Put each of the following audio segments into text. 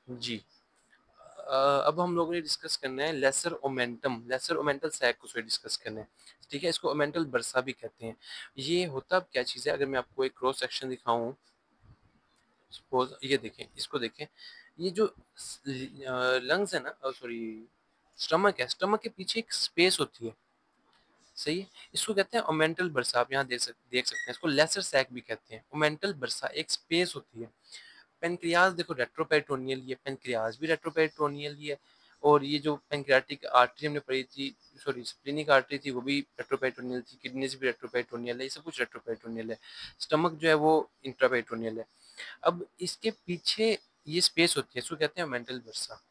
जी। अब हम लोगों ने डिस्कस करना है लेसर ओमेंटल सैक को डिस्कस करना है, ठीक है? इसको ओमेंटल बर्सा भी कहते हैं। ये होता क्या चीज़ है, अगर मैं आपको एक क्रॉस सेक्शन दिखाऊँ, सपोज़ ये देखें, इसको देखें, ये जो लंग्स है ना, सॉरी, स्टमक है, स्टमक के पीछे एक स्पेस होती है, सही है? इसको कहते हैं ओमेंटल बर्सा, आप यहाँ देख सकते हैं, इसको लेसर सैक भी कहते हैं। ओमेंटल बर्सा एक स्पेस होती है। पेनक्रियाज देखो रेट्रोपेरिटोनियल ही है, पेनक्रियाज भी रेट्रोपेरिटोनियल ही है, और ये जो पेनक्रियाटिक आर्टरी हमने पढ़ी थी, सॉरी स्प्लीनिक आर्टरी थी, वो भी रेट्रोपेरिटोनियल थी, किडनीज भी रेट्रोपेरिटोनियल है, ये सब कुछ रेट्रोपेरिटोनियल है। स्टमक जो है वो इंट्रापेरिटोनियल है। अब इसके पीछे ये स्पेस होती है, इसको कहते हैं मेंटल वर्सा।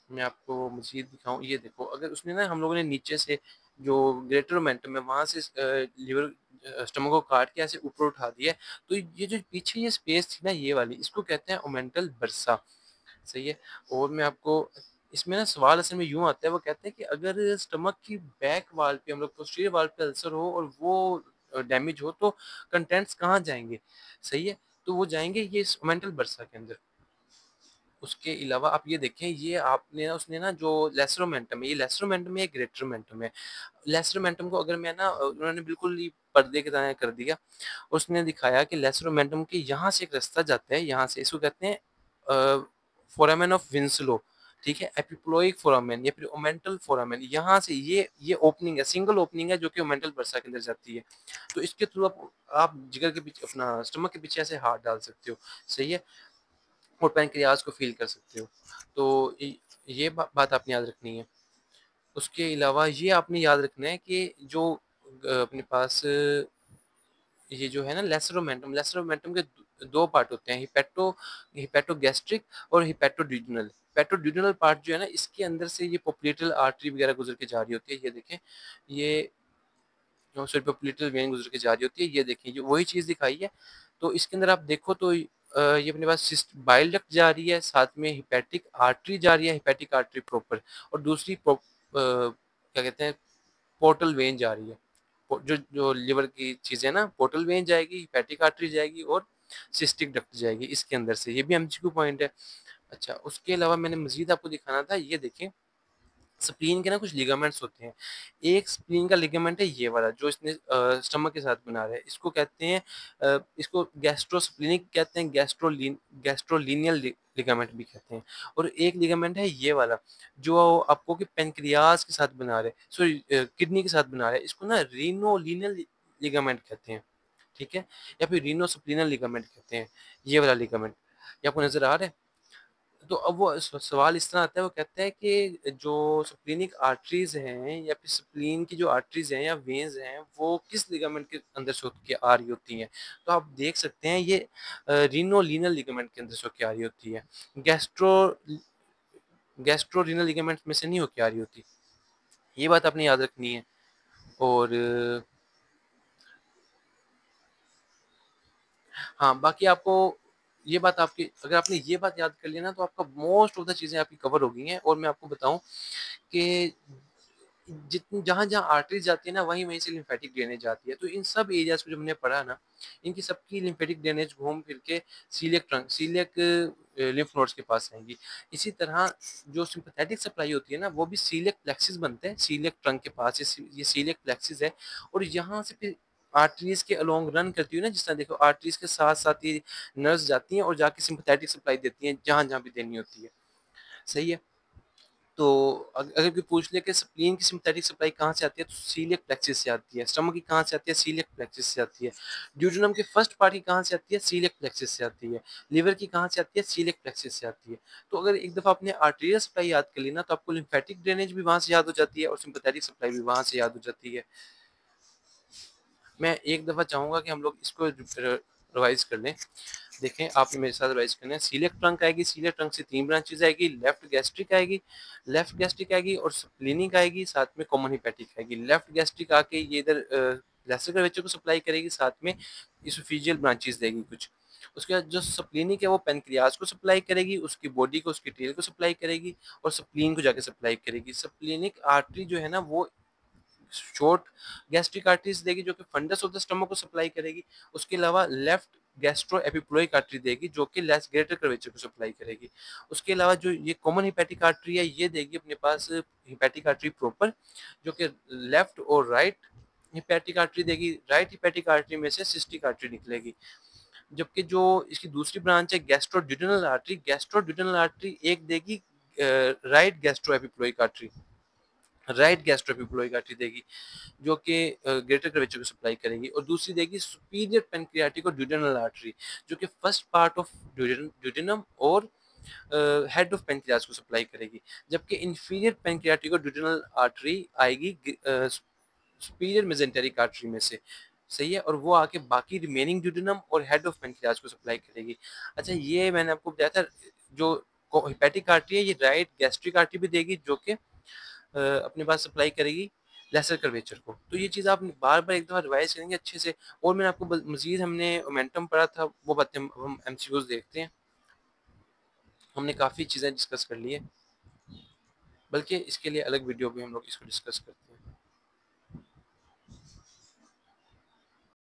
मैं आपको मज़ीद दिखाऊँ, ये देखो, अगर उसने ना, हम लोगों ने नीचे से जो ग्रेटर ओमेंटम है वहाँ से लिवर स्टमक को काट के ऐसे ऊपर उठा दिया है, तो ये जो पीछे ये स्पेस थी ना, ये वाली, इसको कहते हैं ओमेंटल बर्सा, सही है? और मैं आपको इसमें ना सवाल असल में यूँ आता है, वो कहते हैं कि अगर स्टमक की बैक वॉल पे, हम लोग पोस्टीरियर वॉल पे अल्सर हो और वो डैमेज हो, तो कंटेंट्स कहाँ जाएँगे? सही है? तो वो जाएँगे ये इस ओमेंटल बर्सा के अंदर। उसके अलावा आप ये देखें, ये आपने ना, उसने ना जो लेसरोमेंटम है, ये लेसरोमेंटम है, ये ग्रेटरोमेंटम है। लेसरोमेंटम को अगर मैं ना, उन्होंने बिल्कुल ही पर्दे की तरह कर दिया। उसने दिखाया कि लेसरोमेंटम के यहाँ से एक रास्ता जाता है, यहाँ से, इसको कहते हैं फोरामेन ऑफ विंसलो, ठीक है? एपिप्लोइक फोरामेन या फिर ओमेंटल फोरामेन, यहाँ से ये ओपनिंग है, सिंगल ओपनिंग है, जो कि ओमेंटल बर्सा के अंदर जाती है। तो इसके थ्रू आप जिगर के पीछे, अपना स्टमक के पीछे ऐसे हाथ डाल सकते हो, सही है? और पैनक्रियाज को फ़ील कर सकते हो। तो ये बात आपने याद रखनी है। उसके अलावा ये आपने याद रखना है कि जो अपने पास ये जो है ना लेसरोमेंटम के 2 पार्ट होते हैं, हिपैटोगैस्ट्रिक और हिपैटोड्यूडेनल। हिपैटोड्यूडेनल पार्ट जो है ना, इसके अंदर से ये पोप्लिटल आर्टरी वगैरह गुज़र के जा रही होती है। ये देखें, ये सॉरी, पोप्लिटल वेन गुज़र के जा रही होती है। ये देखें, ये वही चीज़ दिखाई है। तो इसके अंदर आप देखो तो ये अपने पास बाइल डक्ट जा रही है, साथ में हिपैटिक आर्टरी जा रही है, हिपैटिक आर्टरी प्रॉपर, और दूसरी क्या कहते हैं, पोर्टल वेन जा रही है। जो जो लिवर की चीज़ें ना, पोर्टल वेन जाएगी, हिपैटिक आर्टरी जाएगी और सिस्टिक डक्ट जाएगी इसके अंदर से। ये भी एमसीक्यू पॉइंट है। अच्छा, उसके अलावा मैंने मज़ीद आपको दिखाना था, ये देखें, स्प्लीन के ना कुछ लिगामेंट्स होते हैं। एक स्प्लीन का लिगामेंट है ये वाला, जो इसने स्टमक के साथ बना रहा है। इसको कहते हैं इसको गैस्ट्रोस्प्लीनिक कहते हैं, गैस्ट्रोलीनियल लिगामेंट भी कहते हैं। और एक लिगामेंट है ये वाला, जो आपको कि पेनक्रियाज के साथ बना रहा है, सॉरी किडनी के साथ बना रहा है। इसको ना रीनोलिनियल लिगामेंट कहते हैं, ठीक है? या फिर रीनोस्प्लीनल लिगामेंट कहते हैं, ये वाला लिगामेंट। ये आपको नज़र आ रहा है? तो अब वो सवाल इस तरह आता है, वो कहता है कि जो स्प्लीनिक आर्टरीज हैं, या फिर स्प्लीन की जो आर्टरीज हैं या वेन्स हैं, वो किस लिगामेंट के अंदर से होकर के आ रही होती हैं? तो आप देख सकते हैं, ये रीनोलिनल लिगामेंट के अंदर से होकर आ रही होती है, गैस्ट्रो गैस्ट्रोरीनल लिगामेंट में से नहीं होकर आ रही होती। ये बात आपने याद रखनी है। और हाँ, बाकी आपको ये बात, आपकी अगर आपने ये बात याद कर ली ना, तो आपका मोस्ट ऑफ द चीज़ें आपकी कवर हो गई हैं। और मैं आपको बताऊँ कि जितनी जहाँ-जहाँ आर्टरीज़ जाती है ना, वहीं-वहीं से लिम्फेटिक ड्रेनेज जाती है। तो इन सब एरियाज़ को जो हमने पढ़ा ना, इनकी सबकी लिम्फेटिक ड्रेनेज घूम फिर के सीलियक लिम्फ नोड्स के पास आएँगी। इसी तरह जो सिम्पैथेटिक सप्लाई होती है ना, वो भी सीलियक प्लेक्सिस बनते हैं, सीलियक ट्रंक के पास ये सीलियक प्लेक्सिस है। और यहाँ से फिर आर्टरीज़ के अलोंग रन करती हुई ना, जिस तरह देखो, आर्टरीज़ के साथ-साथ ये नर्व्स जाती हैं और जाके सिम्पैथेटिक सप्लाई देती हैं, जहाँ-जहाँ भी देनी होती है। सही है? तो अगर कोई पूछ ले कि स्प्लीन की सिम्पैथेटिक सप्लाई कहाँ से आती है, तो सीलियक प्लेक्सिस से आती है। स्टमक की कहाँ से आती है? सीलियक प्लेक्सिस से आती है। ड्यूोडेनम के फर्स्ट पार्ट की कहाँ से आती है? सीलियक प्लेक्सिस से आती है। लिवर की कहाँ से आती है? सीलियक प्लेक्सिस से आती है। तो अगर एक दफ़ा आपने आर्टेरियल सप्लाई याद कर ली ना, तो आपको लिम्फेटिक ड्रेनेज भी वहाँ से याद हो जाती है और सिम्पैथेटिक सप्लाई भी वहाँ से याद हो जाती है। मैं एक दफ़ा चाहूँगा कि हम लोग इसको रिवाइज़ कर लें। देखें, आपने मेरे साथ रिवाइज़ करना है। सीलियक ट्रंक आएगी, सीलियक ट्रंक से 3 ब्रांचेज़ आएगी, लेफ्ट गैस्ट्रिक आएगी और स्प्लीनिक आएगी, साथ में कॉमन हेपेटिक आएगी। लेफ्ट गैस्ट्रिक आके ये इधर लेसर कर्वेचर को सप्लाई करेगी, साथ में इसोफिजियल ब्रांचेज़ देगी कुछ। उसके बाद जो स्प्लीनिक है, वो पैनक्रियाज़ को सप्लाई करेगी, उसकी बॉडी को, उसकी टेल को सप्लाई करेगी और स्प्लीन को जाके सप्लाई करेगी। स्प्लीनिक आर्टरी जो है ना, वो शॉर्ट गैस्ट्रिक आर्टरीज देगी, जो कि फंडस ऑफ द स्टमक को सप्लाई करेगी। उसके अलावा लेफ्ट गैस्ट्रो एपिप्लोइक आर्टरी देगी जो कि लेस ग्रेटर कर्वेचर को सप्लाई करेगी। उसके अलावा जो ये कॉमन हिपैटिक आर्टरी है ये देगी अपने पास हिपैटिक आर्टरी प्रॉपर जो कि लेफ्ट और राइट हिपैटिक आर्टरी देगी। राइट हिपैटिक आर्टरी में से सिस्टिक आर्टरी निकलेगी। जबकि जो इसकी दूसरी ब्रांच है गैस्ट्रोड्यूडेनल आर्टरी एक देगी right gastro epiploic artery, right gastro epiploic artery देगी जो कि ग्रेटर कर्वेचर को सप्लाई करेगी, और दूसरी देगी सुपीरियर पेनक्रियाटिक और ड्यूडेनल आर्टरी जो कि फर्स्ट पार्ट ऑफ ड्यूडेनम और हेड ऑफ पेनक्रियास को सप्लाई करेगी। जबकि इंफीरियर पेनक्रियाटिक और ड्यूडेनल आर्टरी आएगी सुपीरियर मेजेंटेरिक आर्टरी में से, सही है, और वो आके बाकी रिमेनिंग ड्यूडेनम और हेड ऑफ पेनक्रियास को सप्लाई करेगी। अच्छा, ये मैंने आपको बताया था जो हेपेटिक आर्टरी है ये राइट गैस्ट्रिक आर्टरी भी देगी जो कि अपने पास सप्लाई करेगी लेसर कर्वेचर को। तो ये चीज़ आप बार बार एक दफ़ा रिवाइज करेंगे अच्छे से। और मैंने आपको मजीद हमने मोमेंटम पढ़ा था वो बातें हम एमसीक्यूज देखते हैं। हमने काफ़ी चीज़ें डिस्कस कर ली है, बल्कि इसके लिए अलग वीडियो भी हम लोग इसको डिस्कस करते हैं।